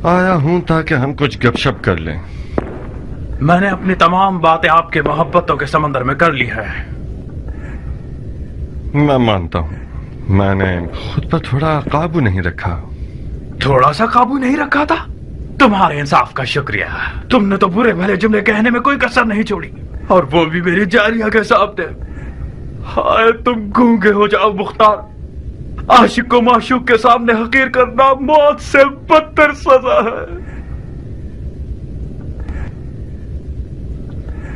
آیا ہوں تاکہ ہم کچھ گپ شپ کر لیں. میں نے اپنی تمام باتیں آپ کے محبتوں کے سمندر میں کر لی ہے. میں مانتا ہوں میں نے خود پر تھوڑا قابو نہیں رکھا. تھوڑا سا قابو نہیں رکھا تھا؟ تمہارے انصاف کا شکریہ. تم نے تو برے بھلے جملے کہنے میں کوئی کسر نہیں چھوڑی، اور وہ بھی میری جاریہ کے سامنے. ہائے تم گونگے ہو جاؤ مختار. عاشق کو معشوق کے سامنے حقیر کرنا موت سے بدتر سزا ہے.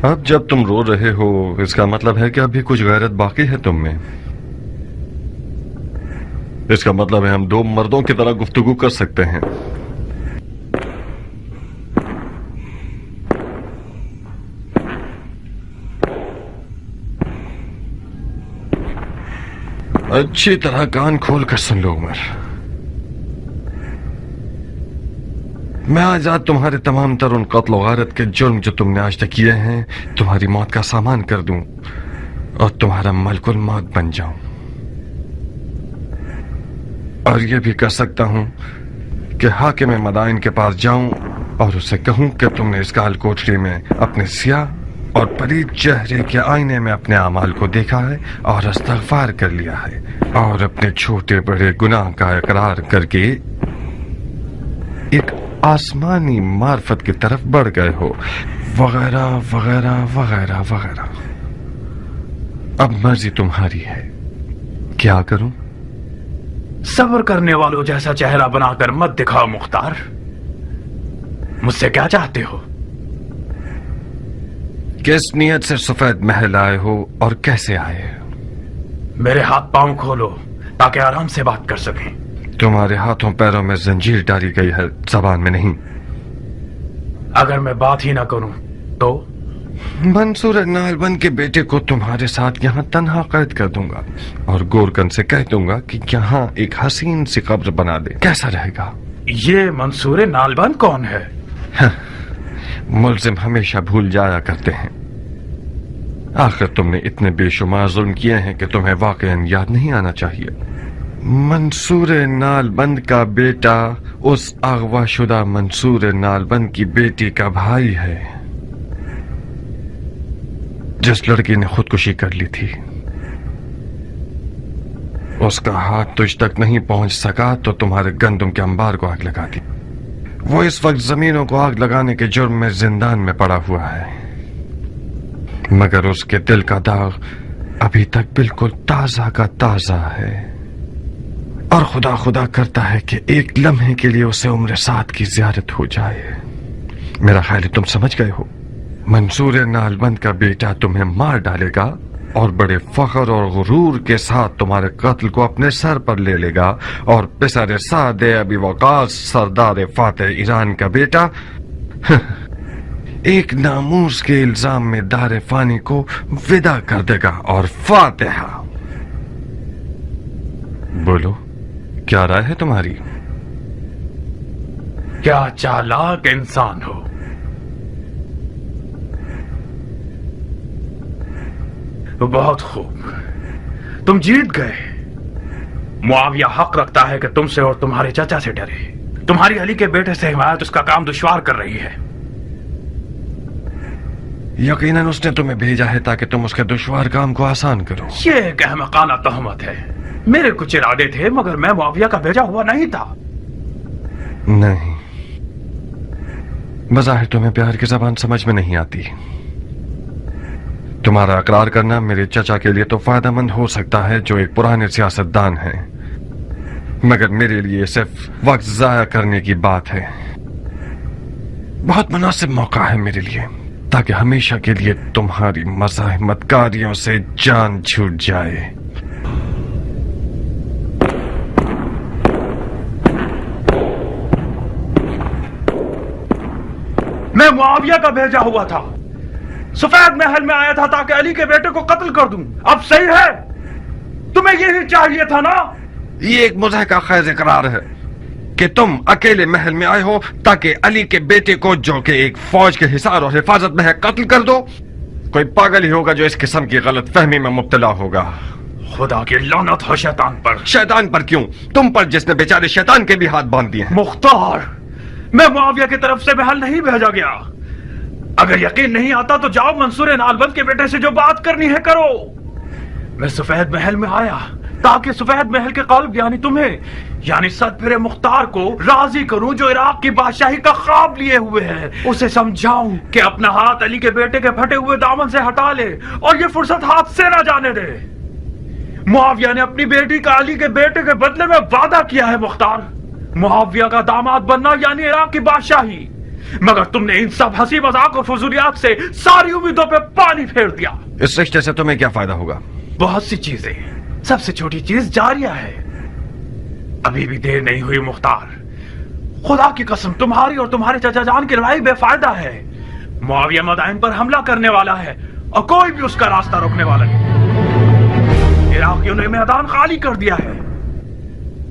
اب جب تم رو رہے ہو اس کا مطلب ہے کہ ابھی کچھ غیرت باقی ہے تم میں. اس کا مطلب ہے ہم دو مردوں کی طرح گفتگو کر سکتے ہیں. اچھی طرح کان کھول کر سن لو عمر. میں آج تمہارے تمام تر ان قتل و غارت کے جرم جو تم نے آج تک کیے ہیں تمہاری موت کا سامان کر دوں اور تمہارا ملک الموت بن جاؤں. اور یہ بھی کر سکتا ہوں کہ حاکم مدائن کے پاس جاؤں اور اسے کہوں کہ تم نے اس کال کوٹری میں اپنے سیاہ اور پلید چہرے کے آئینے میں اپنے اعمال کو دیکھا ہے اور استغفار کر لیا ہے اور اپنے چھوٹے بڑے گناہ کا اقرار کر کے ایک آسمانی معرفت کی طرف بڑھ گئے ہو، وغیرہ وغیرہ وغیرہ وغیرہ. اب مرضی تمہاری ہے. کیا کروں؟ صبر کرنے والوں جیسا چہرہ بنا کر مت دکھاؤ مختار. مجھ سے کیا چاہتے ہو؟ کس نیت سے سفید محل آئے ہو اور کیسے آئے؟ میرے ہاتھ پاؤں کھولو تاکہ آرام سے بات کر سکیں. تمہارے ہاتھوں پیروں میں زنجیر ڈالی گئی ہے، زبان میں نہیں. اگر میں بات ہی نہ کروں تو؟ منصور نالبند کے بیٹے کو تمہارے ساتھ یہاں تنہا قید کر دوں گا اور گورکن سے کہہ دوں گا کہ یہاں ایک حسین سی قبر بنا دے. کیسا رہے گا؟ یہ منصور نالبند کون ہے؟ ملزم ہمیشہ بھول جایا کرتے ہیں. آخر تم نے اتنے بے شمار ظلم کیے ہیں کہ تمہیں واقعاً یاد نہیں آنا چاہیے. منصور نالبند کا بیٹا اس اغوا شدہ منصور نالبند کی بیٹی کا بھائی ہے جس لڑکی نے خودکشی کر لی تھی. اس کا ہاتھ تجھ تک نہیں پہنچ سکا تو تمہارے گندم کے انبار کو آگ لگا دی. وہ اس وقت زمینوں کو آگ لگانے کے جرم میں زندان میں پڑا ہوا ہے، مگر اس کے دل کا داغ ابھی تک بالکل تازہ کا تازہ ہے اور خدا خدا کرتا ہے کہ ایک لمحے کے لیے اسے عمر سات کی زیارت ہو جائے. میرا خیال ہے تم سمجھ گئے ہو. منصور نالبند کا بیٹا تمہیں مار ڈالے گا اور بڑے فخر اور غرور کے ساتھ تمہارے قتل کو اپنے سر پر لے لے گا، اور پسر سعد ابی وقاص سردار فاتح ایران کا بیٹا ایک ناموس کے الزام میں دار فانی کو ودا کر دے گا. اور فاتحہ. بولو کیا رائے ہے تمہاری؟ کیا چالاک انسان ہو. بہت خوب، تم جیت گئے. معاویہ حق رکھتا ہے کہ تم سے اور تمہارے چچا سے ڈرے. تمہاری علی کے بیٹے سے حمایت اس کا کام دشوار کر رہی ہے. یقیناً اس نے تمہیں بھیجا ہے تاکہ تم اس کے دشوار کام کو آسان کرو. یہ ایک احمقانہ تہمت ہے. میرے کچھ ارادے تھے مگر میں معاویہ کا بھیجا ہوا نہیں تھا. نہیں، بظاہر تمہیں پیار کی زبان سمجھ میں نہیں آتی. تمہارا اقرار کرنا میرے چچا کے لیے تو فائدہ مند ہو سکتا ہے جو ایک پرانے سیاستدان ہیں، مگر میرے لیے صرف وقت ضائع کرنے کی بات ہے. بہت مناسب موقع ہے میرے لیے تاکہ ہمیشہ کے لیے تمہاری مزاحمت کاریوں سے جان چھوٹ جائے. میں معاویہ کا بھیجا ہوا تھا. سفید محل میں آیا تھا تاکہ علی کے بیٹے کو قتل کر دوں. اب صحیح ہے؟ تمہیں یہی چاہیے تھا نا؟ یہ ایک مضحکہ خیز اقرار ہے کہ تم اکیلے محل میں آئے ہو تاکہ علی کے بیٹے کو جو کہ ایک فوج کے حصار اور حفاظت میں ہے قتل کر دو. کوئی پاگل ہی ہوگا جو اس قسم کی غلط فہمی میں مبتلا ہوگا. خدا کی لعنت ہو شیطان پر. شیطان پر کیوں؟ تم پر جس نے بیچارے شیطان کے بھی ہاتھ باندھ دیے ہیں. مختار، मैं मुआविया की तरफ से महल नहीं भेजा गया। अगर यकीन नहीं आता तो जाओ मंसूर नालबंद के बेटे से जो बात करनी है करो। मैं सफेद महल में आया ताकि सफेद महल के कल्ब यानी तुम्हें यानी सतफिरे मुख्तार को राजी करूं जो इराक की बादशाही का ख्वाब लिए हुए है। उसे समझाऊं कि अपना हाथ अली के बेटे के फटे हुए दामन से हटा ले और ये फुर्सत हाथ से ना जाने दे। मुआविया ने अपनी बेटी का अली के बेटे के बदले में वादा किया है मुख्तार, मुआविया का दामाद बनना यानी इराक की बादशाही। मगर तुमने इन सब हंसी मजाक और फजूलियात से सारी उम्मीदों पे पानी फेर दिया। इस रिश्ते से तुम्हें क्या फायदा होगा? बहुत सी चीजें, सबसे छोटी चीज जारिया है। अभी भी देर नहीं हुई मुख्तार, खुदा की कसम तुम्हारी और तुम्हारे चाचा जान की लड़ाई बेफायदा है। मुआविया मदाइन पर हमला करने वाला है और कोई भी उसका रास्ता रोकने वाला नहीं। इराकियों ने मैदान खाली कर दिया है।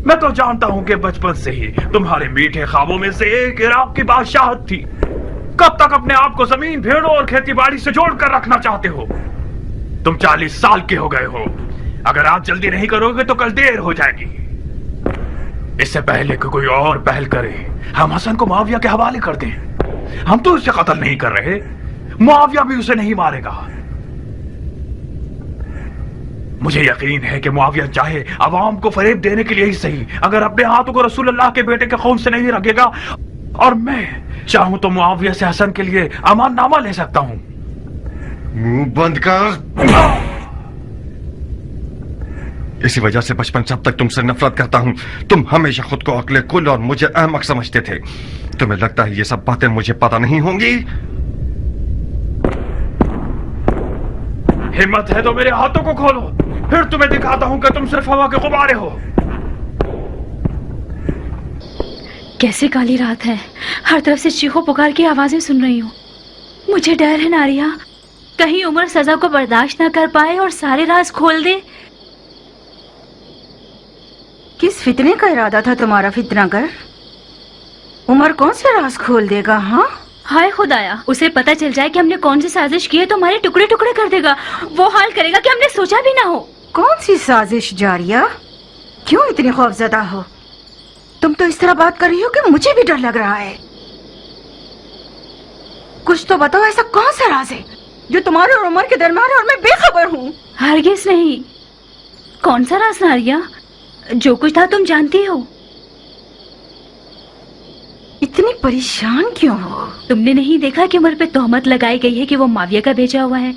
मैं तो जानता हूं कि बचपन से ही तुम्हारे मीठे ख्वाबों में से एक इराक की बादशाहत थी। कब तक अपने आप को जमीन, भेड़ों और खेती बाड़ी से जोड़कर रखना चाहते हो? तुम 40 साल के हो गए हो। अगर आज जल्दी नहीं करोगे तो कल देर हो जाएगी। इससे पहले कि कोई और पहल करे, हम हसन को मुआविया के हवाले कर दें। हम तो उसे कत्ल नहीं कर रहे, मुआविया भी उसे नहीं मारेगा। मुझे यकीन है कि मुआविया चाहे अवाम को फरेब देने के लिए ही सही, अगर अपने हाथों को रसूल अल्लाह के बेटे के खून से नहीं रगेगा, और मैं चाहूं तो मुआविया से हसन के लिए अमाननामा ले सकता हूं। मुंह बंद कर। इसी वजह से बचपन से अब तक तुमसे नफरत करता हूं। तुम हमेशा खुद को अक्ल कुल और मुझे अहमक समझते थे। तुम्हें लगता है ये सब बातें मुझे पता नहीं होंगी? हिम्मत है तो मेरे हाथों को खोलो, फिर तुम्हें दिखाता हूं कि तुम सिर्फ हवा के गुब्बारे हो। कैसी काली रात है, हर तरफ से चीखों पुकार की आवाजें सुन रही हूँ। मुझे डर है नारिया, कहीं उमर सजा को बर्दाश्त ना कर पाए और सारे राज खोल दे। किस फितने का इरादा था तुम्हारा फितनागर? उमर कौन से राज खोल देगा? हाँ, हाय खुदाया, उसे पता चल जाए कि हमने कौन सी साजिश की है तो हमारे टुकड़े टुकड़े कर देगा। वो हाल करेगा कि हमने सोचा भी ना हो। कौन सी साजिश जारिया? क्यों इतनी खौफजदा हो? तुम तो इस तरह बात कर रही हो कि मुझे भी डर लग रहा है। कुछ तो बताओ, ऐसा कौन सा राज है जो तुम्हारे और उमर के दरमियान है और मैं बेखबर हूँ? हरगिज़ नहीं। कौन सा राज नारिया? जो कुछ था तुम जानती हो। इतनी परेशान क्यों हो? तुमने नहीं देखा कि उमर पे तोहमत लगाई गई है कि वो मुआविया का भेजा हुआ है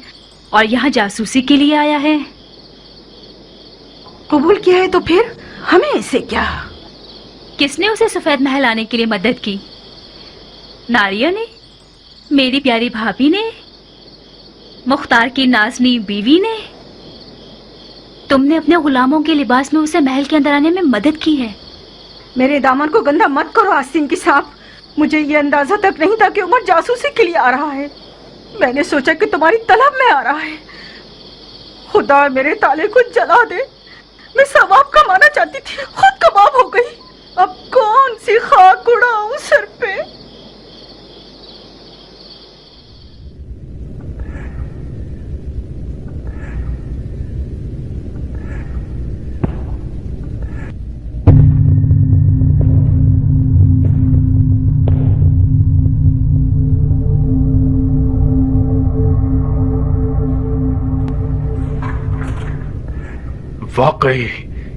और यहाँ जासूसी के लिए आया है। कबूल किया है तो फिर हमें इससे क्या? किसने उसे सफेद महल आने के लिए मदद की? नारिया ने, मेरी प्यारी भाभी ने, मुख्तार की नाज़नी बीवी ने। तुमने अपने गुलामों के लिबास में उसे महल के अंदर आने में मदद की है। मेरे दामन को गंदा मत करो आस्तीन की साहब। मुझे ये अंदाजा तक नहीं था कि उमर जासूसी के लिए आ रहा है। मैंने सोचा कि तुम्हारी तलब में आ रहा है। खुदा मेरे ताले को जला दे। मैं सवाब कमाना चाहती थी, खुद कबाब हो गई। अब कौन सी खाक उड़ाऊं सर पे? वाकई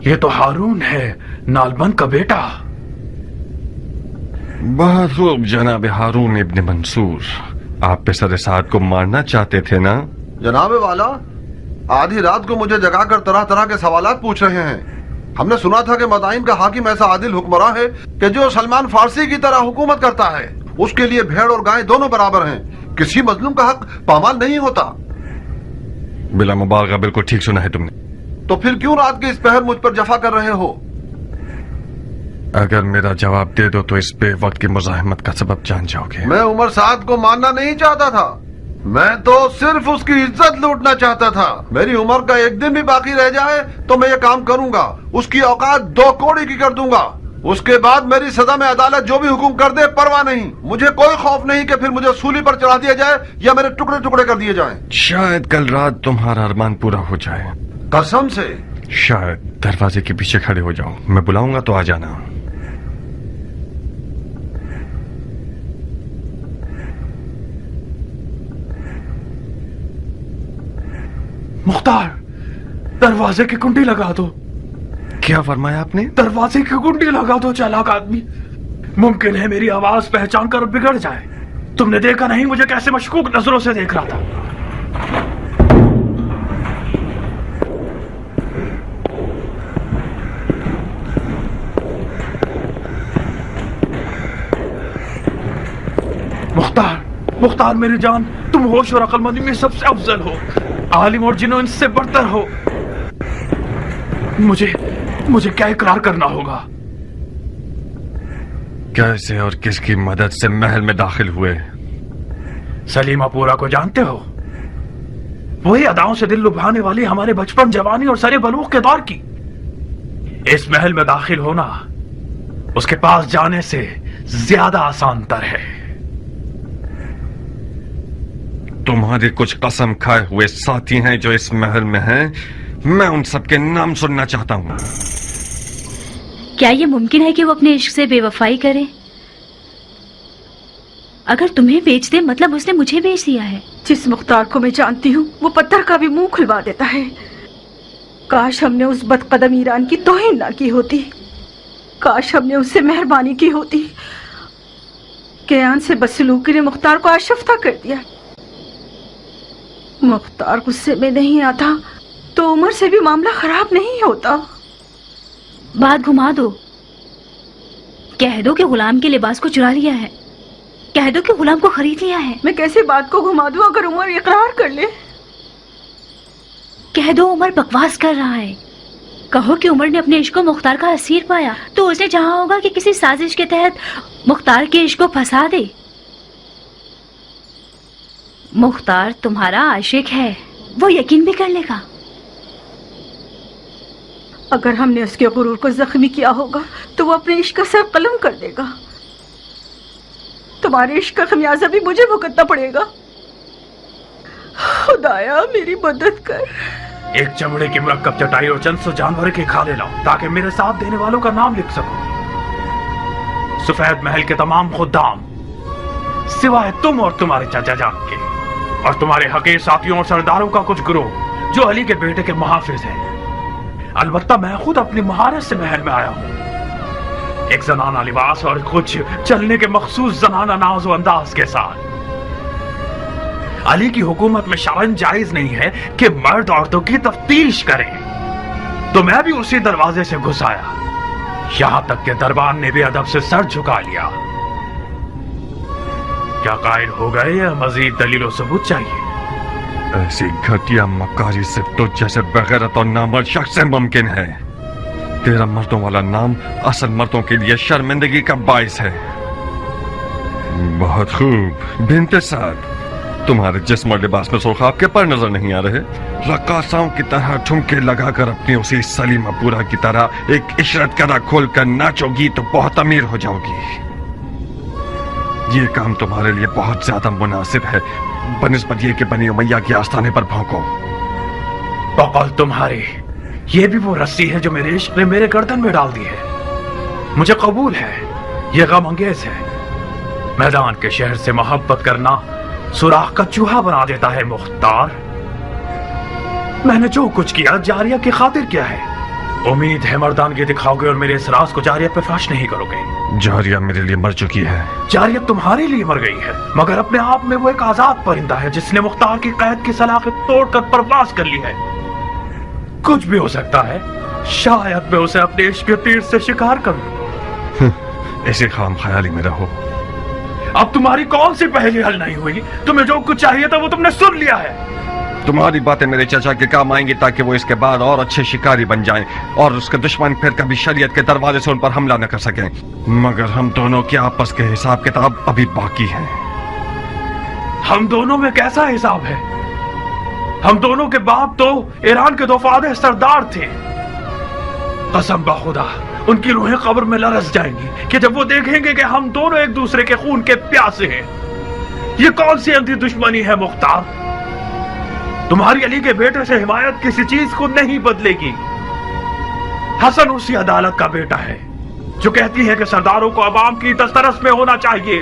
ये तो हारून है, नालबंद का बेटा। बहुत खूब जनाब हारून इब्न मंसूर, आप पे सर साद को मारना चाहते थे ना? जनाब वाला, आधी रात को मुझे जगाकर तरह तरह के सवालात पूछ रहे हैं। हमने सुना था कि मदाइन का हाकिम ऐसा आदिल हुक्मरान है कि जो सलमान फारसी की तरह हुकूमत करता है। उसके लिए भेड़ और गाय दोनों बराबर हैं। किसी मजलूम का हक पामाल नहीं होता। बिला मुबारका, बिल्कुल ठीक सुना है तुमने। तो फिर क्यों रात के इस पहर मुझ पर जफा कर रहे हो? अगर मेरा जवाब दे दो तो इस बेवक्त की मुजाहिमत का सबब जान जाओगे। मैं उमर साद को मानना नहीं चाहता था, मैं तो सिर्फ उसकी इज्जत लूटना चाहता था। मेरी उम्र का एक दिन भी बाकी रह जाए तो मैं ये काम करूंगा। उसकी औकात 2 कौड़ी की कर दूंगा। उसके बाद मेरी सजा में अदालत जो भी हुक्म कर दे परवाह नहीं। मुझे कोई खौफ नहीं कि फिर मुझे सूली पर चढ़ा दिया जाए या मेरे टुकड़े टुकड़े कर दिए जाएं। शायद कल रात तुम्हारा अरमान पूरा हो जाए। कसम से। शायद दरवाजे के पीछे खड़े हो जाओ, मैं बुलाऊंगा तो आ जाना। मुख्तार, दरवाजे की कुंडी लगा दो। क्या फरमाया आपने? दरवाजे की कुंडी लगा दो चालाक आदमी। मुमकिन है मेरी आवाज पहचान कर बिगड़ जाए। तुमने देखा नहीं मुझे कैसे मशकूक नजरों से देख रहा था। मुख्तार, मुख्तार मेरी जान, तुम होश और अक्लमंदी में सबसे अफजल हो, आलिम और जिन्हों इनसे बढ़तर हो। मुझे क्या इकरार करना होगा? कैसे और किसकी मदद से महल में दाखिल हुए? सलीमापुरा को जानते हो? वही अदाओं से दिल लुभाने वाली हमारे बचपन, जवानी और सरे बलूग के दौर की। इस महल में दाखिल होना उसके पास जाने से ज्यादा आसान तर है। तुम्हारे कुछ कसम खाए हुए साथी हैं जो इस महल में हैं। मैं उन सबके नाम सुनना चाहता हूं। क्या ये मुमकिन है कि वो अपने इश्क से बेवफाई करे? अगर तुम्हें बेच दे मतलब उसने मुझे बेच दिया है। जिस मुख्तार को मैं जानती हूँ वो पत्थर का भी मुंह खुलवा देता है। काश हमने उस बदकदम ईरान की तौहीन ना की होती। काश हमने उससे मेहरबानी की होती। कयान से बदसलूकी ने मुख्तार को आशफ्ता कर दिया। मुख्तार गुस्से में नहीं आता तो उमर से भी मामला खराब नहीं होता। बात घुमा दो। कह दो कि गुलाम के लिबास को चुरा लिया है। कह दो कि गुलाम को खरीद लिया है। मैं कैसे बात को घुमा दूं अगर उमर इकरार कर ले? कह दो उमर बकवास कर रहा है। कहो कि उमर ने अपने इश्क को मुख्तार का असीर पाया तो उसने चाहा होगा कि किसी साजिश के तहत मुख्तार के इश्क को फंसा दे। मुख्तार तुम्हारा आशिक है, वो यकीन भी कर लेगा। अगर हमने उसके गुरूर को जख्मी किया होगा तो वो अपने इश्क का सर कलम कर देगा। तुम्हारे इश्क का खमियाजा भी मुझे भुगतना पड़ेगा। खुदाया मेरी मदद कर। एक चमड़े की मुरक्कब चटाई और चंद सौ जानवर के खाले लाओ ताकि मेरे साथ देने वालों का नाम लिख सकूं। सफेद महल के तमाम खुद्दाम सिवाय तुम और तुम्हारे चाचा जान के, और तुम्हारे हकीर साथियों और सरदारों का कुछ गिरोह जो अली के बेटे के मुहाफिज हैं। अलबत्ता मैं खुद अपनी महारत से महल में आया हूँ, एक जनाना लिबास और कुछ चलने के मखसूस जनाना नाज व अंदाज के साथ। अली की हुकूमत में शरन जायज नहीं है कि मर्द औरतों की तफ्तीश करें, तो मैं भी उसी दरवाजे से घुस आया। यहां तक कि दरबार ने भी अदब से सर झुका लिया। क्या कायल हो गए या मजीद दलील और सबूत चाहिए? ऐसी घटिया मकारी से तो जैसे बगैरत और नामर्द शख्स से मुमकिन है। तेरा मर्दों वाला नाम असल मर्दों के लिए शर्मिंदगी का बाइस है। बहुत खूब बिनते साद, तुम्हारे जिस्म और लिबास में सुर्ख आपके पर नजर नहीं आ रहे। रक्कासाओं की तरह ठुमके लगाकर अपनी उसी सलीमापुरा की तरह एक इशरत करा खोल कर नाचोगी तो बहुत अमीर हो जाओगी। ये काम तुम्हारे लिए बहुत ज्यादा मुनासिब है बनिस्बत ये कि बनी उमैया के आस्थाने पर भौंको। बकौल तुम्हारी, ये भी वो रस्सी है जो मेरे इश्क ने मेरे गर्दन में डाल दी है। मुझे कबूल है, ये गम अंगेज है। मैदान के शहर से मोहब्बत करना सुराख का चूहा बना देता है मुख्तार। मैंने जो कुछ किया जारिया की खातिर किया है। उम्मीद है मर्दानगी दिखाओगे और मेरे इस राज को जारिया पे फाश नहीं करोगे। जारिया मेरे लिए मर चुकी है। जारिया तुम्हारे लिए मर गई है, मगर अपने आप में वो एक आजाद परिंदा है जिसने मुख्तार की कैद की सलाखत तोड़कर परवाज कर ली है। कुछ भी हो सकता है, शायद मैं उसे अपने इश्क के तीर से शिकार करूं। ऐसे खाम ख्याली में रहो। अब तुम्हारी कौन सी पहेली हल नहीं हुई? तुम्हें जो कुछ चाहिए था वो तुमने सुन लिया है। तुम्हारी बातें मेरे चाचा के काम आएंगी ताकि वो इसके बाद और अच्छे शिकारी बन जाएं और उसके दुश्मन फिर कभी शरीयत के दरवाजे से उन पर हमला न कर सकें। मगर हम दोनों के आपस के हिसाब किताब अभी बाकी है। हम दोनों में कैसा हिसाब है? हम दोनों के बाप तो ईरान के दोफादे सरदार थे। कसम बखुदा उनकी रूहें कब्र में लरस जाएंगी कि जब वो देखेंगे कि हम दोनों एक दूसरे के खून के प्यासे हैं। ये कौन सी अंधी दुश्मनी है मुख्तार? तुम्हारी अली के बेटे से हिमायत किसी चीज को नहीं बदलेगी। हसन उसी अदालत का बेटा है जो कहती है कि सरदारों को अवाम की दस्तरस में होना चाहिए।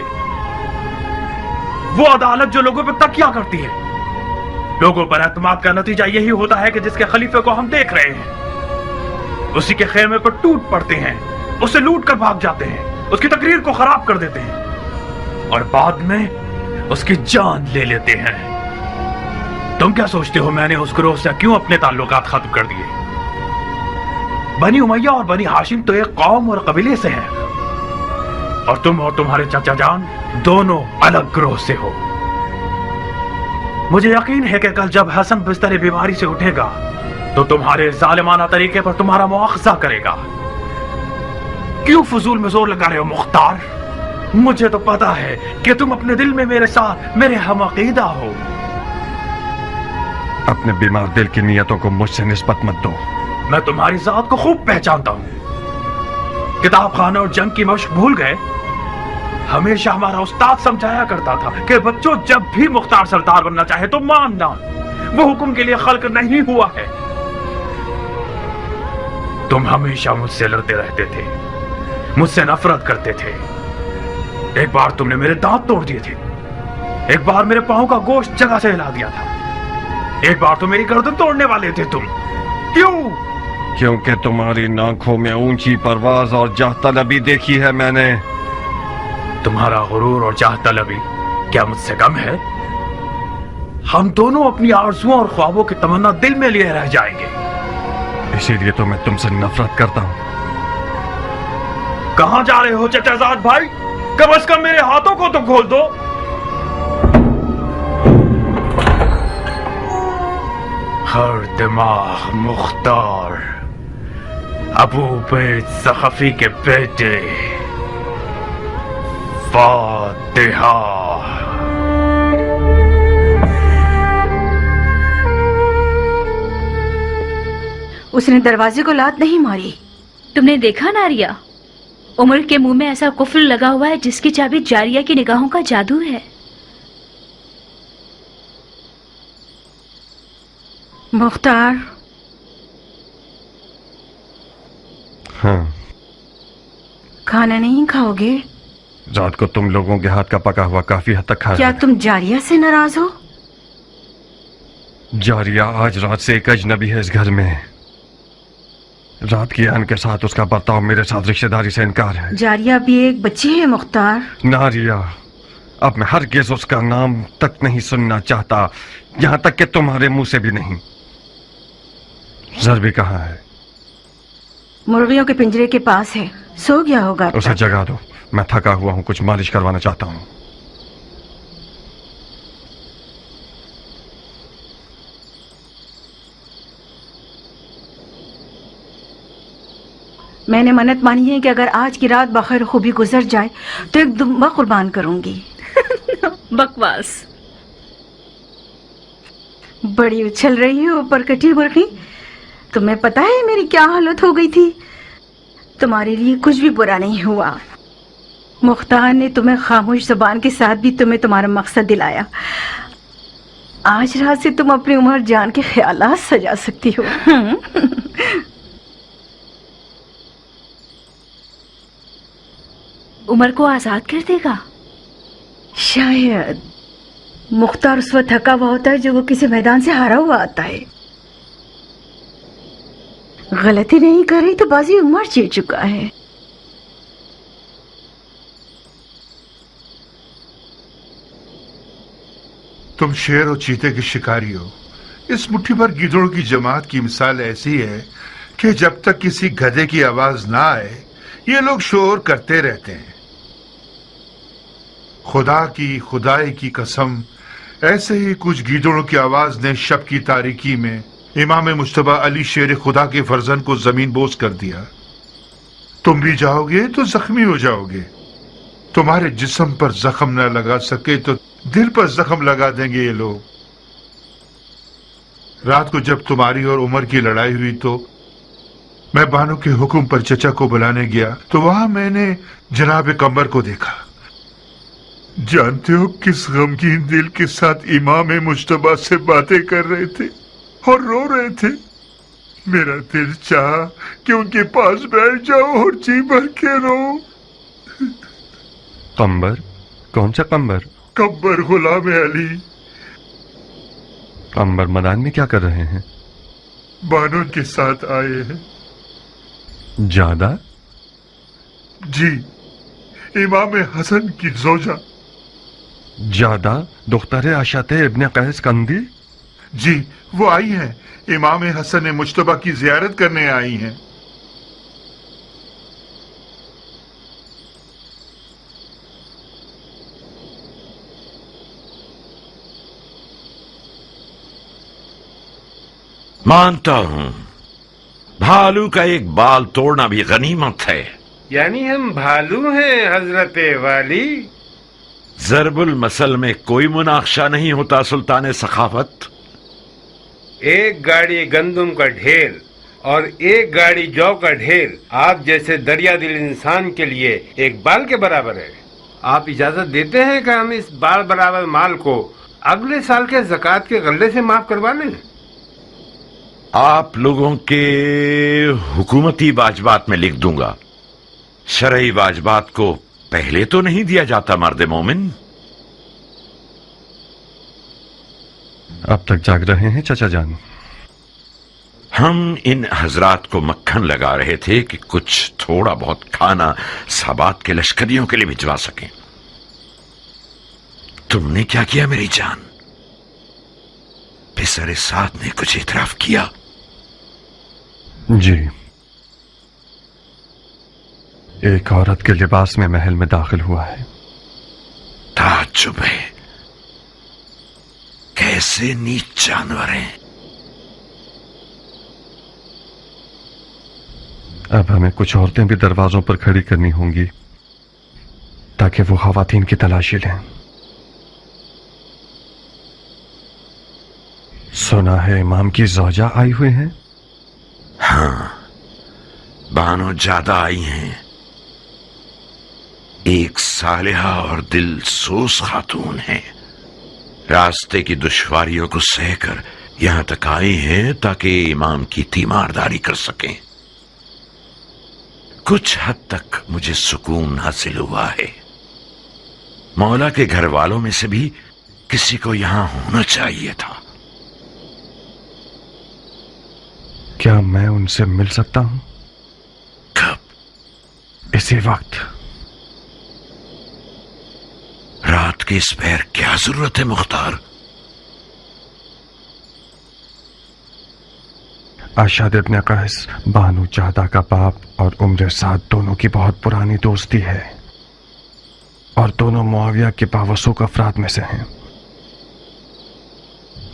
वो अदालत जो लोगों पर तकिया करती है। लोगों पर एतमाद का नतीजा यही होता है कि जिसके खलीफे को हम देख रहे हैं उसी के खेमे पर टूट पड़ते हैं, उसे लूट कर भाग जाते हैं, उसकी तकरीर को खराब कर देते हैं और बाद में उसकी जान ले लेते हैं। तुम क्या सोचते हो मैंने उस ग्रोह से क्यों अपने ताल्लुकात खत्म कर दिए? बनी उमैया और बनी हाशिम तो एक कौम और कबीले से हैं और तुम और तुम्हारे चाचा जान दोनों अलग ग्रोह से हो। मुझे यकीन है कि कल जब हसन बिस्तर बीमारी से उठेगा तो तुम्हारे जालिमाना तरीके पर तुम्हारा मुआखजा करेगा। क्यों फजूल में जोर लगा रहे हो मुख्तार? मुझे तो पता है कि तुम अपने दिल में मेरे साथ मेरे हम अकीदा हो। अपने बीमार दिल की नियतों को मुझसे निस्बत मत दो। मैं तुम्हारी जात को खूब पहचानता हूं। किताब खाना और जंग की मशक भूल गए? हमेशा हमारा उस्ताद समझाया करता था कि बच्चों जब भी मुख्तार सरदार बनना चाहे तो मानना, वो हुक्म के लिए खल्क नहीं हुआ है। तुम हमेशा मुझसे लड़ते रहते थे, मुझसे नफरत करते थे। एक बार तुमने मेरे दांत तोड़ दिए थे, एक बार मेरे पांव का गोश्त जगह से हिला दिया था, एक बार तो मेरी गर्दन तोड़ने वाले थे तुम। क्यों? क्योंकि तुम्हारी नाखों में ऊंची परवाज और जाह तलबी देखी है मैंने। तुम्हारा गुरूर और चाह तलबी क्या मुझसे कम है? हम दोनों अपनी आरज़ुओं और ख्वाबों की तमन्ना दिल में लिए रह जाएंगे। इसीलिए तो मैं तुमसे नफरत करता हूं। कहां जा रहे हो चचाजाद भाई? कम से कम मेरे हाथों को तो खोल दो। हर दिमाग मुख्तार, अबू बैद सखफी के बेटे, फातिहा। उसने दरवाजे को लात नहीं मारी। तुमने देखा नारिया, उमर के मुंह में ऐसा कुफ्र लगा हुआ है जिसकी चाबी जारिया की निगाहों का जादू है। मुख्तार, हाँ, खाना नहीं खाओगे? रात को तुम लोगों के हाथ का पका हुआ काफी हद तक खाया। क्या तुम जारिया से नाराज हो? जारिया आज रात से एक अजनबी है इस घर में। रात की आन के साथ उसका बर्ताव मेरे साथ रिश्तेदारी से इनकार है। जारिया भी एक बच्ची है मुख्तार। नारिया, अब मैं हरगिज़ उसका नाम तक नहीं सुनना चाहता, यहां तक कि तुम्हारे मुंह से भी नहीं। ज़रबी कहाँ है? मुर्गियों के पिंजरे के पास है, सो गया होगा। उसे जगा दो, मैं थका हुआ हूं, कुछ मालिश करवाना चाहता हूं। मैंने मन्नत मानी है कि अगर आज की रात बखैर खूबी गुजर जाए तो एक दुम्बा कुर्बान करूंगी। बकवास। बड़ी उछल रही हो परकटी मुर्गी। तुम्हें पता है मेरी क्या हालत हो गई थी? तुम्हारे लिए कुछ भी बुरा नहीं हुआ। मुख्तार ने तुम्हें खामोश जुबान के साथ भी तुम्हें तुम्हारा मकसद दिलाया। आज रात से तुम अपनी उम्र जान के ख्यालात सजा सकती हो। उमर को आजाद कर देगा? शायद। मुख्तार उस वक्त थका हुआ होता है जो वो किसी मैदान से हारा हुआ आता है। गलती नहीं कर रही तो बाजी उमर जीत चुका है। तुम शेर और चीते के शिकारी हो। इस मुट्ठी भर गिद्धों की जमात की मिसाल ऐसी है कि जब तक किसी गधे की आवाज ना आए ये लोग शोर करते रहते हैं। खुदा की खुदाई की कसम, ऐसे ही कुछ गीदड़ों की आवाज ने शब की तारीकी में इमाम मुश्तबा अली शेर खुदा के फर्जन को जमीन बोझ कर दिया। तुम भी जाओगे तो जख्मी हो जाओगे। तुम्हारे जिस्म पर जख्म न लगा सके तो दिल पर जख्म लगा देंगे ये लोग। रात को जब तुम्हारी और उमर की लड़ाई हुई तो मैं बानो के हुक्म पर चचा को बुलाने गया तो वहां मैंने जनाब कमर को देखा। जानते हो किस गमगीन दिल के साथ इमाम मुश्तबा से बातें कर रहे थे और रो रहे थे। मेरा दिल चाहा कि उनके पास बैठ जाओ और जी भर के रो। कम्बर? कौन सा कम्बर? कब्बर गुलाम अली। अंबर मैदान में क्या कर रहे हैं? बानो के साथ आए हैं। ज्यादा? जी, इमाम हसन की जोजा। ज्यादा दुख्तर आशाते इब्ने कैस कंदी? जी, वो आई हैं। इमाम हसन मुश्तबा की जियारत करने आई हैं। मानता हूं भालू का एक बाल तोड़ना भी गनीमत है। यानी हम भालू हैं हजरत वाली। जरबुल मसल में कोई मुनाक्शा नहीं होता सुल्तान सखावत। एक गाड़ी गंदम का ढेर और एक गाड़ी जौ का ढेर आप जैसे दरिया दिल इंसान के लिए एक बाल के बराबर है। आप इजाजत देते हैं कि हम इस बाल बराबर माल को अगले साल के ज़कात के गल्ले से माफ करवा लें? आप लोगों के हुकूमती वाजबात में लिख दूंगा। शरई वाजबात को पहले तो नहीं दिया जाता मर्द मोमिन। अब तक जाग रहे हैं चचा जान? हम इन हजरात को मक्खन लगा रहे थे कि कुछ थोड़ा बहुत खाना साबात के लश्करियों के लिए भिजवा सकें। तुमने क्या किया मेरी जान? पिसरे साथ ने कुछ इतराफ किया? जी, एक औरत के लिबास में महल में दाखिल हुआ है। ताज्जुब है, कैसे नीच जानवर हैं। अब हमें कुछ औरतें भी दरवाजों पर खड़ी करनी होंगी ताकि वो खवातीन की तलाशी लें। सुना है इमाम की ज़ौजा आई हुई हैं? हाँ, बानो ज्यादा आई हैं। एक सालिहा और दिल सोस खातून है। रास्ते की दुश्वारियों को सहकर यहां तक आई हैं ताकि इमाम की तीमारदारी कर सकें। कुछ हद तक मुझे सुकून हासिल हुआ है। मौला के घर वालों में से भी किसी को यहां होना चाहिए था। क्या मैं उनसे मिल सकता हूं? कब? इसी वक्त। रात के इस पैर क्या जरूरत है मुख्तार? अशाद इब्न कैस बानू चाहदा का बाप और उम्र साद दोनों की बहुत पुरानी दोस्ती है और दोनों मुआविया के बावसूक अफराद में से हैं।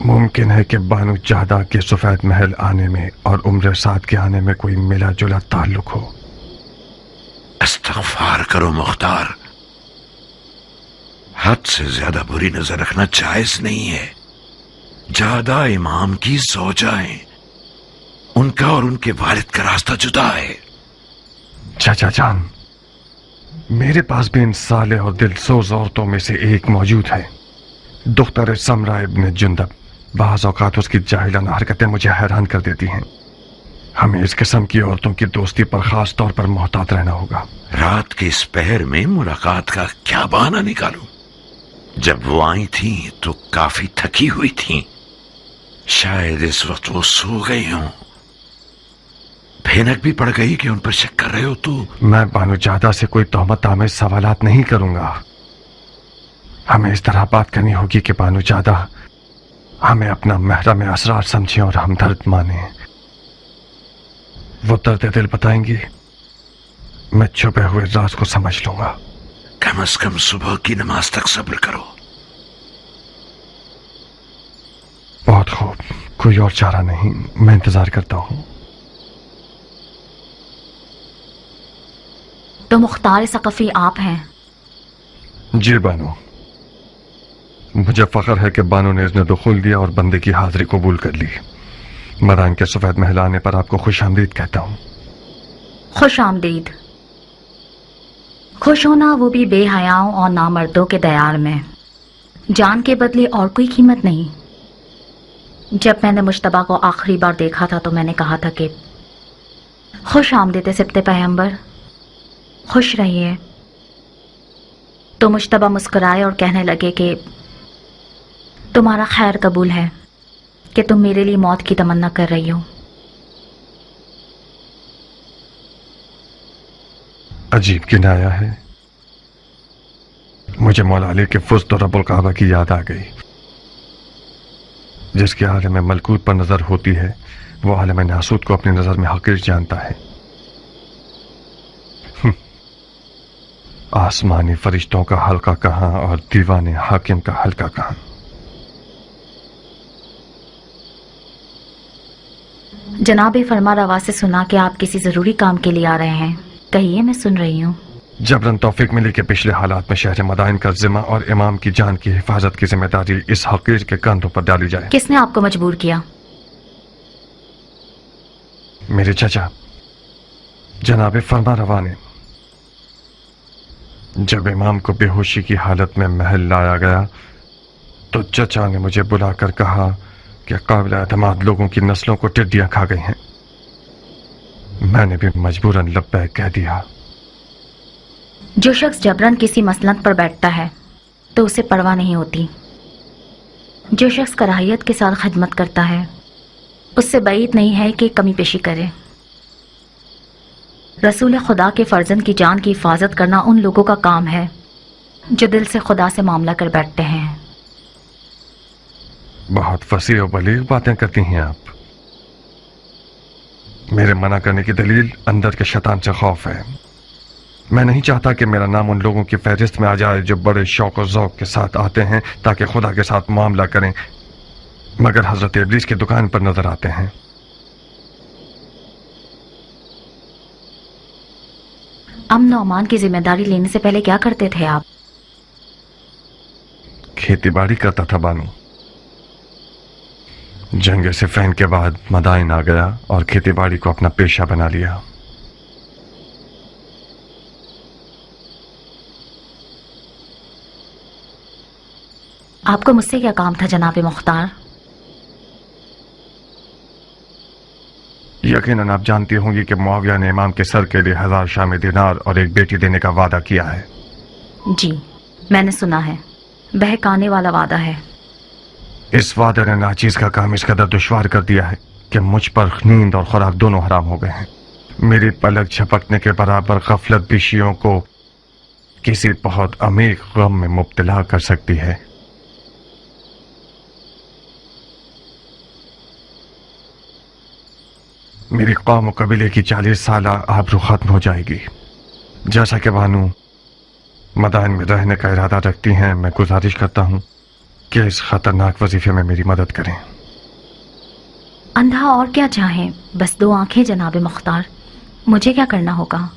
मुमकिन है कि बानू चाहदा के सफेद महल आने में और उम्र साद के आने में कोई मिला जुला ताल्लुक हो। इस्तग़फ़ार करो मुख्तार, हद से ज्यादा बुरी नजर रखना जायज नहीं है। ज्यादा इमाम की ज़ौजाएं, उनका और उनके वालिद का रास्ता जुदा है। चाचा जान, मेरे पास भी इन साले और दिलसोज औरतों में से एक मौजूद है। दुख्तर समरा इब्न जुंदब। बाज़ औक़ात उसकी जाहिलाना हरकतें मुझे हैरान कर देती हैं। हमें इस किस्म की औरतों की दोस्ती पर खास तौर पर मोहतात रहना होगा। रात के इस पहर में मुलाकात का क्या बहाना निकालूं? जब वो आई थी तो काफी थकी हुई थी। शायद इस वक्त वो सो गई हों। भैनक भी पड़ गई कि उन पर शक कर रहे हो तू। मैं बानू जादा से कोई तोहमत आमेज सवालात नहीं करूंगा। हमें इस तरह बात करनी होगी कि बानू जादा हमें अपना महरम असरार समझे और हमदर्द माने। वो दर्द दिल बताएंगी, मैं छुपे हुए राज को समझ लूंगा। कम से कम सुबह की नमाज तक सब्र करो। बहुत खूब, कोई और चारा नहीं, मैं इंतजार करता हूं। तो मुख्तार सकफी आप हैं? जी बानो, मुझे फख्र है कि बानो ने इसने दुखुल दिया और बंदे की हाजिरी कबूल कर ली। मदान के सफेद महल आने पर आपको खुश आमदीद कहता हूं। खुश आमदीद। खुश होना वो भी बेहयाओं और नामर्दों के दयार में। जान के बदले और कोई कीमत नहीं। जब मैंने मुश्तबा को आखिरी बार देखा था तो मैंने कहा था कि खुश आमदीद सिब्ते पैगंबर, खुश रहिए। तो मुश्तबा मुस्कुराए और कहने लगे कि तुम्हारा खैर कबूल है। कि तुम मेरे लिए मौत की तमन्ना कर रही हो। अजीब किनाया है। मुझे मौला अली के फुस्त और रब्बुल काबा की याद आ गई, जिसके आलम मलकूत पर नजर होती है वो आलम नासूत को अपनी नजर में हकीर जानता है। आसमानी फरिश्तों का हल्का कहाँ और दीवाने हाकिम का हल्का कहाँ। जनाब फरमा रवा से सुना कि आप किसी जरूरी काम के लिए आ रहे हैं। कहिए, मैं सुन रही हूँ। जबरन तौफीक मिली के पिछले हालात में शहर मदाइन का जिम्मा और इमाम की जान की हिफाजत की जिम्मेदारी इस हकीर के कंधों पर डाली जाए। किसने आपको मजबूर किया? मेरे चचा जनाब फरमा रवा ने। जब इमाम को बेहोशी की हालत में महल लाया गया तो चचा ने मुझे बुलाकर कहा कि काबिल एतमाद लोगों की नस्लों को टिड्डियां खा गई हैं। मैंने भी मजबूरन लब्बैक कह दिया। जो शख्स जबरन किसी मसनद पर बैठता है तो उसे परवाह नहीं होती। जो शख्स कराहियत के साथ खिदमत करता है उससे बैद नहीं है कि कमी पेशी करे। रसूल खुदा के फर्जंद की जान की हिफाजत करना उन लोगों का काम है जो दिल से खुदा से मामला कर बैठते हैं। बहुत फसीह और बलीग बातें करती हैं आप। मेरे मना करने की दलील अंदर के शैतान से खौफ है। मैं नहीं चाहता कि मेरा नाम उन लोगों की फहरिस्त में आ जाए जो बड़े शौक और ज़ौक़ के साथ आते हैं ताकि खुदा के साथ मामला करें, मगर हजरत इब्लीस की दुकान पर नजर आते हैं। अमन और अमान की जिम्मेदारी लेने से पहले क्या करते थे आप? खेती बाड़ी करता था बानू। जंग सिफ़ैन के बाद मदाइन आ गया और खेती बाड़ी को अपना पेशा बना लिया। आपको मुझसे क्या काम था जनाब मुख्तार? यकीनन आप जानती होंगी कि मुआविया ने इमाम के सर के लिए 1000 शामी दिनार और एक बेटी देने का वादा किया है। जी, मैंने सुना है। बहकाने वाला वादा है। इस वादे ने नाचीज का काम इस कदर दुश्वार कर दिया है कि मुझ पर नींद और खुराक दोनों हराम हो गए हैं। मेरी पलक झपकने के बराबर गफलत भी शियों को किसी बहुत अमीर गम में मुब्तला कर सकती है। मेरी कौम और कबीले की 40 साल आबरू खत्म हो जाएगी। जैसा कि बानू मदाइन में रहने का इरादा रखती हैं, मैं गुजारिश करता हूं कि इस खतरनाक वजीफे में मेरी मदद करें। अंधा और क्या चाहें, बस 2 आंखें जनाब मुख्तार। मुझे क्या करना होगा?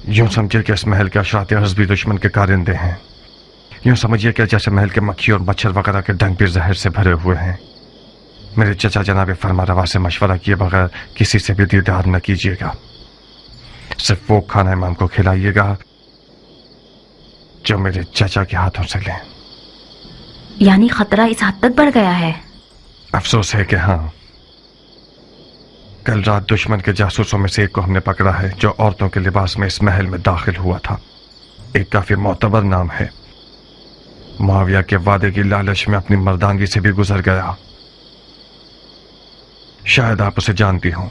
यूं समझिए कि इस महल के अशरात हस्बी दुश्मन के कारिंदे हैं। यूं समझिए कि जैसे महल के मक्खी और मच्छर वगैरह के डंक भी जहर से भरे हुए हैं। मेरे चचा जनाब फरमा रवा से मशवरा किए बगैर किसी से भी दीदार न कीजिएगा। सिर्फ वो खाना इमाम को खिलाइएगा जो मेरे चचा के हाथों से लें। यानी खतरा इस हद तक बढ़ गया है? अफसोस है कि हाँ। कल रात दुश्मन के जासूसों में से एक को हमने पकड़ा है जो औरतों के लिबास में इस महल में दाखिल हुआ था। एक काफी मोतबर नाम है। मुआविया के वादे की लालच में अपनी मर्दानगी से भी गुजर गया। शायद आप उसे जानती हो।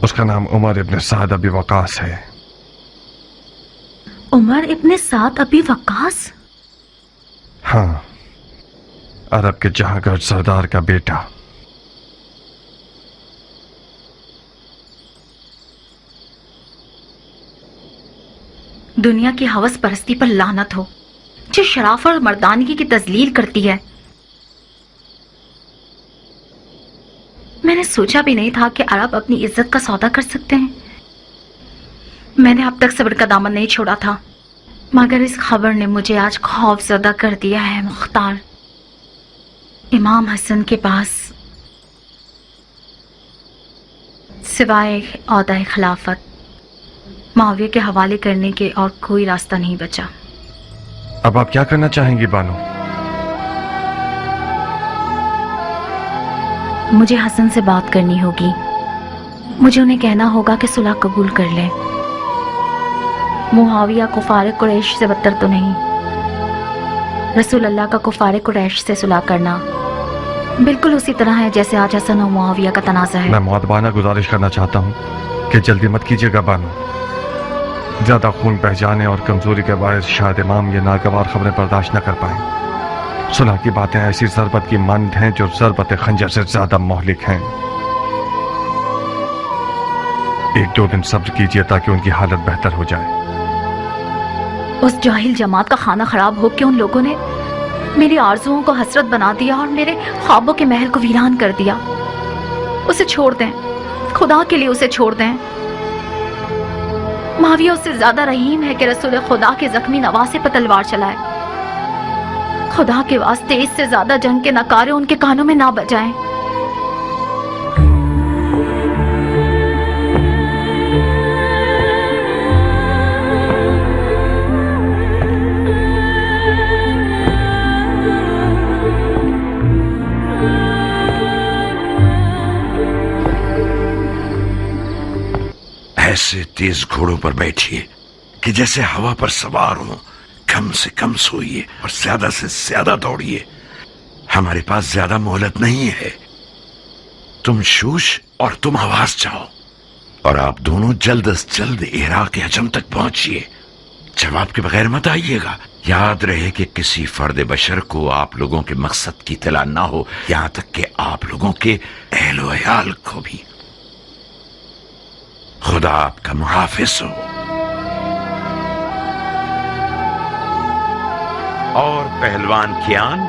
उसका नाम उमर इब्न साद अबी वकास है। उमर इब्न साद अबी वकास? हाँ, अरब के जहांगीर सरदार का बेटा। दुनिया की हवस परस्ती पर लानत हो जो शराफत और मर्दानगी की तजलील करती है। मैंने सोचा भी नहीं था कि अरब अपनी इज्जत का सौदा कर सकते हैं। मैंने अब तक सब्र का दामन नहीं छोड़ा था, मगर इस खबर ने मुझे आज खौफजदा कर दिया है मुख्तार। इमाम हसन के पास सिवाय औहदा खिलाफत मुआविया के हवाले करने के और कोई रास्ता नहीं बचा। अब आप क्या करना चाहेंगी बानो? मुझे हसन से बात करनी होगी। मुझे उन्हें कहना होगा कि सुलह कबूल कर लें। मुआविया को फारिक कुरैश से बदतर तो नहीं। रसूल अल्लाह का कुफार कुरैश से सुलह करना बिल्कुल उसी तरह है जैसे आज हसन और मुआविया का तनाज़ा है। मैं मुअद्दबाना गुजारिश करना चाहता हूँ कि जल्दी मत कीजिएगा बानो। ज्यादा खून बह जाने और कमजोरी के बायस शायद इमाम ये नागवार खबरें बर्दाश्त न कर पाए। सुलह की बातें ऐसी ज़रबत की मानद हैं जो ज़रबत खंजर से ज्यादा मोहलिक हैं। 1-2 दिन सब्र कीजिए ताकि उनकी हालत बेहतर हो जाए। उस जाहिल जमात का खाना खराब हो के उन लोगों ने मेरी आरज़ुओं को हसरत बना दिया और मेरे ख्वाबों के महल को वीरान कर दिया। उसे छोड़ दें, खुदा के लिए उसे छोड़ दें। मुआविया उससे ज्यादा रहीम है कि रसूल खुदा के जख्मी नवासे पर तलवार चलाए। खुदा के वास्ते इससे ज्यादा जंग के नकारे उनके कानों में ना बजाएं। ऐसे तेज घोड़ों पर बैठिए कि जैसे हवा पर सवार हो। कम से कम सोइए और ज्यादा से ज्यादा दौड़िए। हमारे पास ज्यादा मोहलत नहीं है। तुम शूश और तुम हवास जाओ और आप दोनों जल्द से जल्द इराक के हजम तक पहुंचिए। जवाब के बगैर मत आइएगा। याद रहे कि किसी फर्द बशर को आप लोगों के मकसद की इत्तला ना हो, यहां तक कि आप लोगों के अहलो अयाल को भी। खुदा आपका मुहाफिज हो। और पहलवान कियान,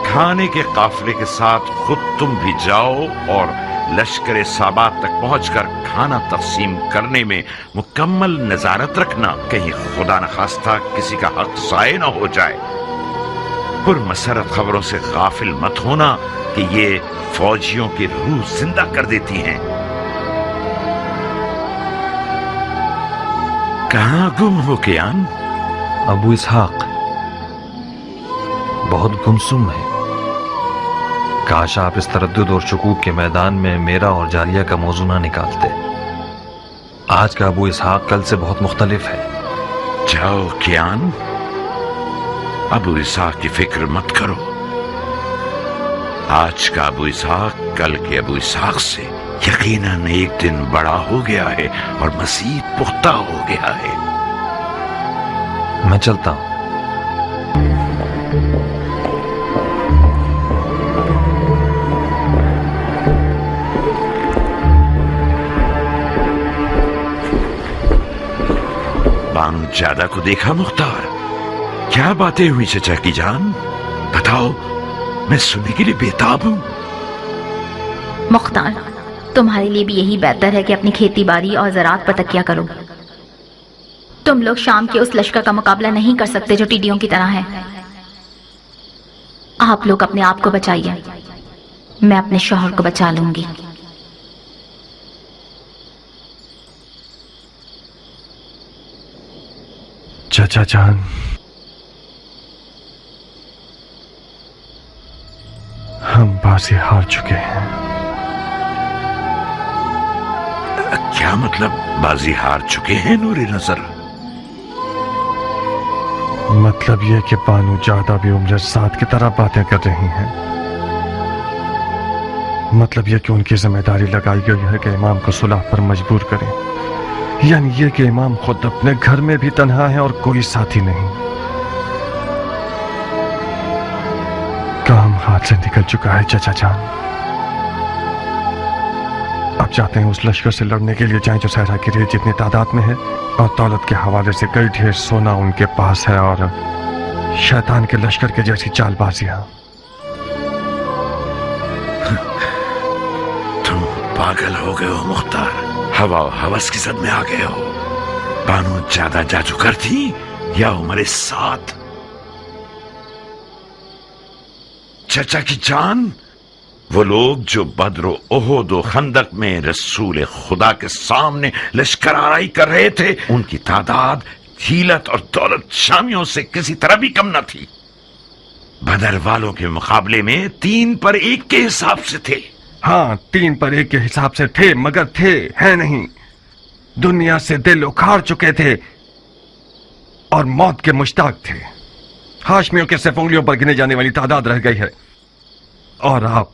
खाने के काफिले के साथ खुद तुम भी जाओ और लश्कर साबात तक पहुंचकर खाना तकसीम करने में मुकम्मल नजारत रखना, कहीं खुदा न खास्ता किसी का हक ज़ाय न हो जाए। पुरमसरत खबरों से गाफिल मत होना कि ये फौजियों की रूह जिंदा कर देती हैं। कहां गुम हो कियान? अबू इसहाक बहुत गुमसुम है। काश आप इस तरद्दुद और शुकूक के मैदान में मेरा और जारिया का मौजू ना निकालते। आज का अबू इसहाक कल से बहुत मुख्तलिफ है। जाओ कियान, अबू इसहाक की फिक्र मत करो। आज का अबू इसहाक कल के अबू इसहाक से यकीनन एक दिन बड़ा हो गया है और मज़ीद पुख्ता हो गया है। मैं चलता हूं। बानो ज्यादा को देखा मुख्तार? क्या बातें हुई चचा की जान? बताओ, मैं सुनने के लिए बेताब हूं। मुख्तार, तुम्हारे लिए भी यही बेहतर है कि अपनी खेती बाड़ी और ज़राअत पर तकिया करो। तुम लोग शाम के उस लश्कर का मुकाबला नहीं कर सकते जो टिड्डियों की तरह है। आप लोग अपने आप को बचाइए, मैं अपने शौहर को बचा लूंगी। चाचा जान, हम बाजी हार चुके हैं। क्या मतलब बाजी हार चुके हैं नूरे नजर? मतलब ये कि बानू ज्यादा भी उम्र साथ की तरह बातें कर रही हैं। मतलब ये कि उनकी जिम्मेदारी लगाई गई है कि इमाम को सुलह पर मजबूर करें। यानी ये कि इमाम खुद अपने घर में भी तन्हा है और कोई साथी नहीं। काम हाथ से निकल चुका है चाचा जान। अब चाहते हैं उस लश्कर से लड़ने के लिए जाएं जो सहरा की रेत जितनी तादाद में है, और दौलत के हवाले से कई ढेर सोना उनके पास है, और शैतान के लश्कर के जैसी चालबाजियां। तुम पागल हो गए हो मुख्तार, हवा और हवस की जद में आ गए हो। बानो ज्यादा जादूगर थी या हमारे साथ? चचा की जान, वो लोग जो बद्र ओहद और खंदक में रसूल खुदा के सामने लश्कर आराई कर रहे थे, उनकी तादाद हिलत और दौलत शामियों से किसी तरह भी कम न थी। बदर वालों के मुकाबले में 3 पर 1 के हिसाब से थे। हाँ, 3 पर 1 के हिसाब से थे, मगर थे है नहीं। दुनिया से दिल उखाड़ चुके थे। और मौत के मुश्ताक थे। हाशमियों के सिर्फ उंगलियों पर गिने जाने वाली तादाद रह गई है, और आप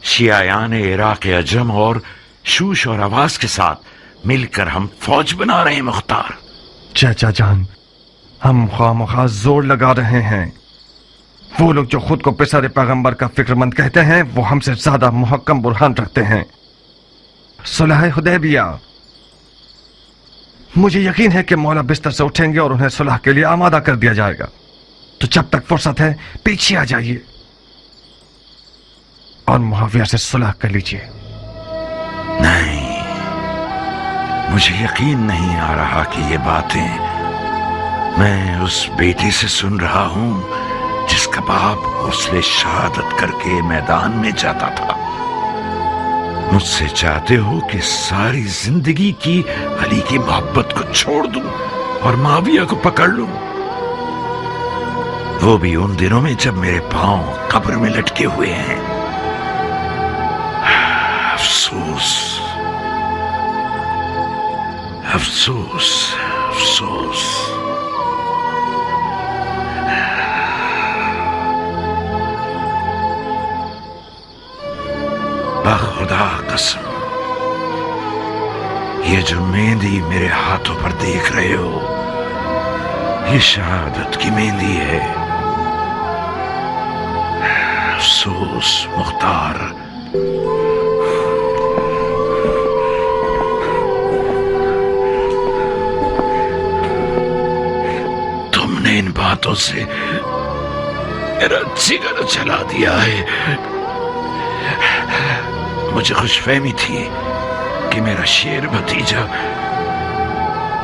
शियायान इराक अजम और शूश और आवाज के साथ मिलकर हम फौज बना रहे हैं मुख्तार। चाचा जान, हम खामखा जोर लगा रहे हैं। वो लोग जो खुद को पिसरे पैगंबर का फिक्रमंद कहते हैं, वो हमसे ज्यादा मुहक्कम बुरहान रखते हैं। सुलह हुदैबिया, मुझे यकीन है कि मौला बिस्तर से उठेंगे और उन्हें सुलह के लिए आमादा कर दिया जाएगा। तो जब तक फुर्सत है पीछे आ जाइए और मुआविया से सुलह कर लीजिए। नहीं, मुझे यकीन नहीं आ रहा कि ये बातें मैं उस बेटे से सुन रहा हूं जिसका बाप उसने शहादत करके मैदान में जाता था। मुझसे चाहते हो कि सारी जिंदगी की अली की मोहब्बत को छोड़ दूं और माविया को पकड़ लूं, वो भी उन दिनों में जब मेरे पांव कब्र में लटके हुए हैं। अफसोस, अफसोस, अफसोस। खुदा कसम, ये जो मेहंदी मेरे हाथों पर देख रहे हो, ये शहादत की मेहंदी है। अफसोस मुख्तार, तुमने इन बातों से मेरा जिगर जला दिया है। मुझे खुशफहमी थी कि मेरा शेर भतीजा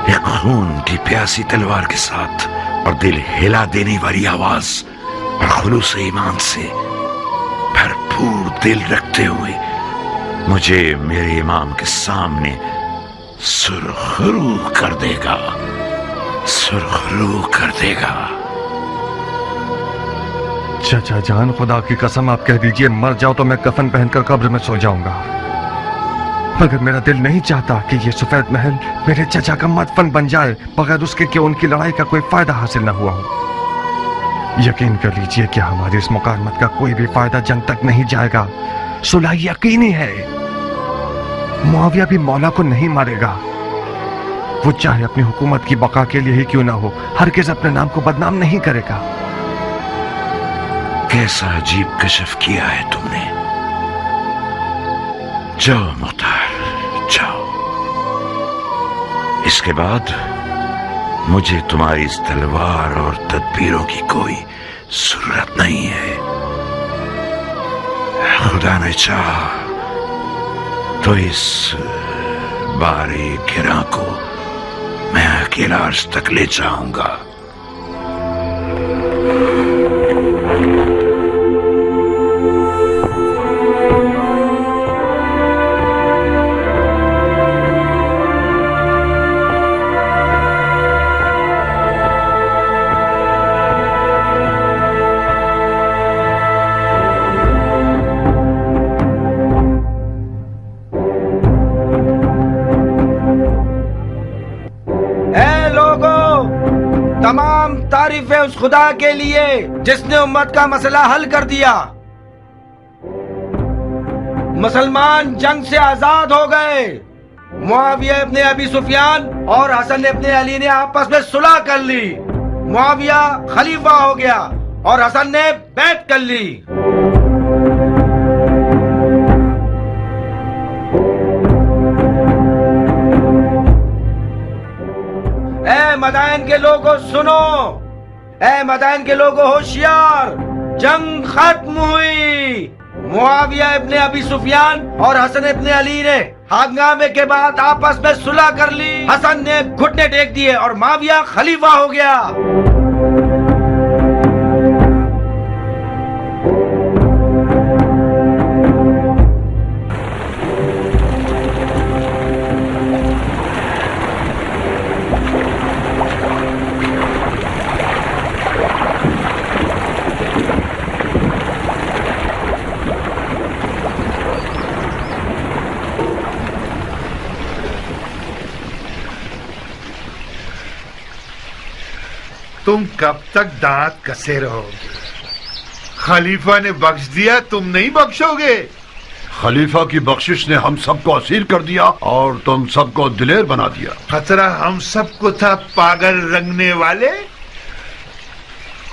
एक खून की प्यासी तलवार के साथ और दिल हिला देने वाली आवाज और खुलूस ईमान से भरपूर दिल रखते हुए मुझे मेरे इमाम के सामने सुरखरू कर देगा, सुरखरू कर देगा। चाचा जान, खुदा की कसम आप कह दीजिए मर जाओ तो मैं कफन पहनकर कब्र में सो जाऊंगा, मगर मेरा दिल नहीं चाहता कि ये सफेद महल मेरे चाचा का मदफन बन जाए बगैर उसके कि उनकी लड़ाई का कोई फायदा हासिल न हुआ हो। यकीन कर लीजिए कि हमारी इस मुकालमत का कोई भी फायदा जंग तक नहीं जाएगा। सुलह यकीनी है। मुआविया भी मौला को नहीं मारेगा। वो चाहे अपनी हुकूमत की बका के लिए ही क्यों ना हो, हरगिज़ अपने नाम को बदनाम नहीं करेगा। कैसा अजीब कशफ किया है तुमने। जाओ मुख्तार, जाओ। इसके बाद मुझे तुम्हारी इस तलवार और तदबीरों की कोई जरूरत नहीं है। खुदा ने चाहा तो इस बारे गिरा को मैं अकेला अर्श तक ले जाऊंगा। तमाम तारीफें उस खुदा के लिए जिसने उम्मत का मसला हल कर दिया। मुसलमान जंग से आजाद हो गए। मुआविया इब्ने अबी सुफियान और हसन इब्ने अली ने आपस में सुलह कर ली। मुआविया खलीफा हो गया और हसन ने बैत कर ली। ए मदाइन के लोगों सुनो, ए मदाइन के लोगों होशियार, जंग खत्म हुई। मुआविया इब्ने अबी सुफियान और हसन इब्ने अली ने हंगामे के बाद आपस में सुलह कर ली। हसन ने घुटने टेक दिए और मुआविया खलीफा हो गया। तुम कब तक दांत कसे रहोगे? खलीफा ने बख्श दिया, तुम नहीं बख्शोगे? खलीफा की बख्शिश ने हम सबको असीर कर दिया और तुम सबको दिलेर बना दिया। खतरा हम सबको था, पागल रंगने वाले।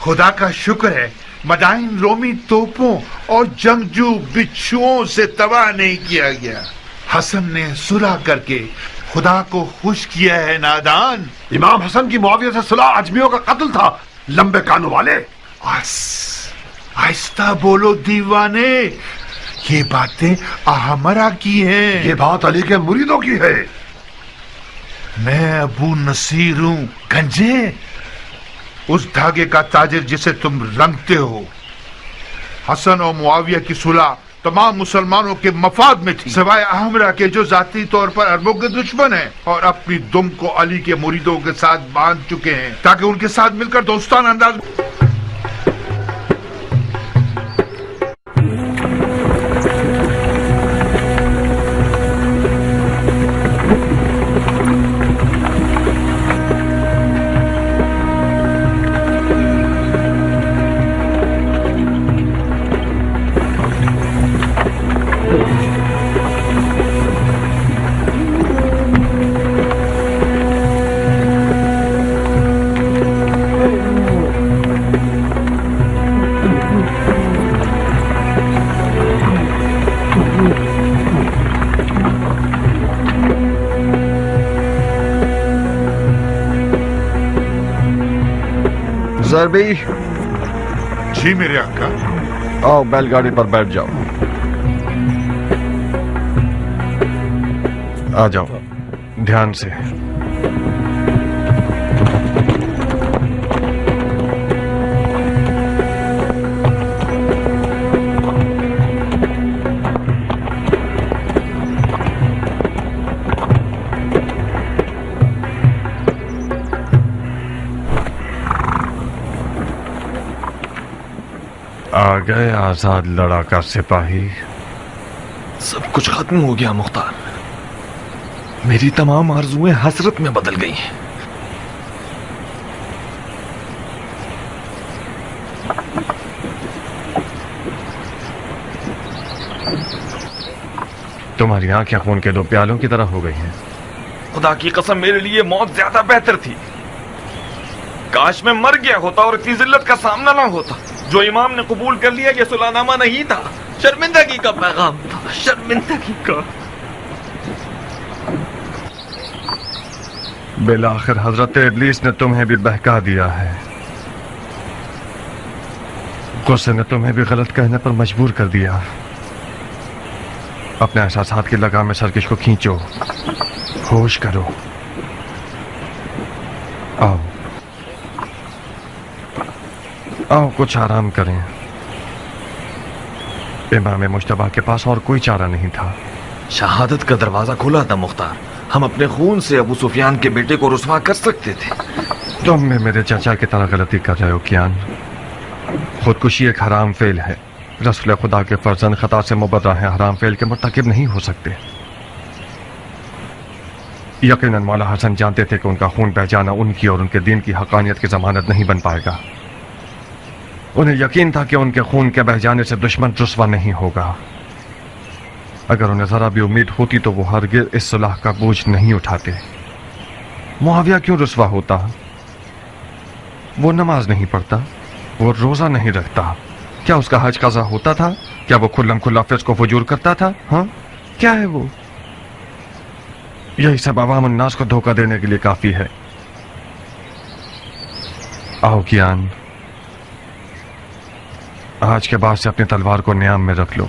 खुदा का शुक्र है मदाइन रोमी तोपों और जंगजू बिच्छुओं से तबाह नहीं किया गया। हसन ने सुलह करके खुदा को खुश किया है नादान। इमाम हसन की मुआविया से सुलह अजमियों का कत्ल था, लंबे कानों वाले। आहिस्ता बोलो दीवाने, ये बातें अहमरा की हैं। ये बात अली के मुरीदों की है। मैं अबू नसीर हूं गंजे, उस धागे का ताजिर जिसे तुम रंगते हो। हसन और मुआविया की सुलह तमाम मुसलमानों के मफाद में थी, सिवाय अहमरा के जो जाती तौर पर अरबों के दुश्मन हैं और अपनी दुम को अली के मुरीदों के साथ बांध चुके हैं ताकि उनके साथ मिलकर दोस्ताना अंदाज। जरबी, जी मेरे आका। आओ बैलगाड़ी पर बैठ जाओ। आ जाओ ध्यान से। आ गए आजाद लड़ाका सिपाही। सब कुछ खत्म हो गया मुख्तार। मेरी तमाम आरजुएं हसरत में बदल गई हैं। तुम्हारी आंखें खून के दो प्यालों की तरह हो गई हैं। खुदा की कसम, मेरे लिए मौत ज्यादा बेहतर थी। काश मैं मर गया होता और इतनी जिल्लत का सामना ना होता। जो इमाम ने कबूल कर लिया ये सुलहनामा नहीं था, शर्मिंदगी का पैगाम था, शर्मिंदगी का। बिलाखिर हजरत इब्लीस ने तुम्हें भी बहका दिया है। गुस्से ने तुम्हें भी गलत कहने पर मजबूर कर दिया। अपने एहसासात की लगाम में सरकश को खींचो, होश करो। आओ आओ कुछ आराम करें। इमाम मुश्तबा के पास और कोई चारा नहीं था। शहादत का दरवाजा खुला था मुख्तार। हम अपने खून से अबू सुफियान के बेटे को रुस्वा कर सकते थे। तुम भी मेरे चाचा की तरह गलती कर रहे हो कियान। खुदकुशी एक हराम फेल है। रसूल खुदा के फर्जंद खता से मुबर्रा हैं, हराम फेल के मुर्तकिब नहीं हो सकते। यकीनन मौला हसन जानते थे कि उनका खून बह जाना उनकी और उनके दीन की हकानियत की जमानत नहीं बन पाएगा। उन्हें यकीन था कि उनके खून के बह जाने से दुश्मन रुस्वा नहीं होगा। अगर उन्हें जरा भी उम्मीद होती तो वो हरगिज़ इस सुलह का बोझ नहीं उठाते। मुआविया क्यों रुस्वा होता? वो नमाज नहीं पढ़ता, वो रोजा नहीं रखता। क्या उसका हज कज़ा होता था? क्या वो खुल्लम खुल्ला फिस्क को फजूर करता था? हाँ, क्या है वो? यही सब अवाम उन्नास को धोखा देने के लिए काफी है। आओ कियान, आज के बाद से अपनी तलवार को नियाम में रख लो।